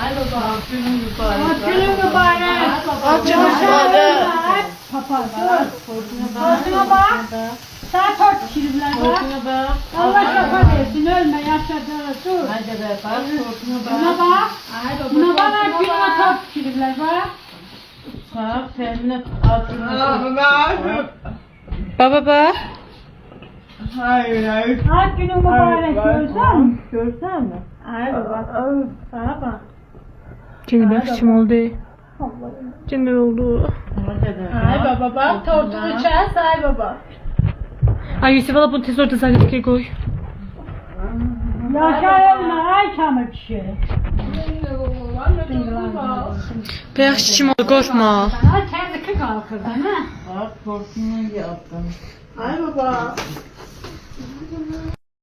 Ay baba. Günün mübarek. Günün mübarek. Açın mübarek. Papaz. Hortuna bak. Saat 4 pişirirler bak. Hortuna bak. Allah şafa versin. Ölme yaşadığına dur. Hadi be bak. Hortuna Buna bak. bak. Ay baba. Buna bak. hortuna Gününe bak. 4 pişirirler bak. Bak seninle altına. Baba bak. Hayır hayır. Saat günün mübarek görsen mi? Görsen mi? Ay baba. Bana bak. Cemile biçim oldu. Cemile oldu. Hadi be. Ay baba bak. Tortunu çağır say baba. Ay Yusuf alıp bunu tez ortasına getir koy. Yaşa ölme. Ay çamur pişirir. Peyak biçim oldu korkma. Ay kendi kalkırdın ha. Bak hortunu yaptım. Ay baba.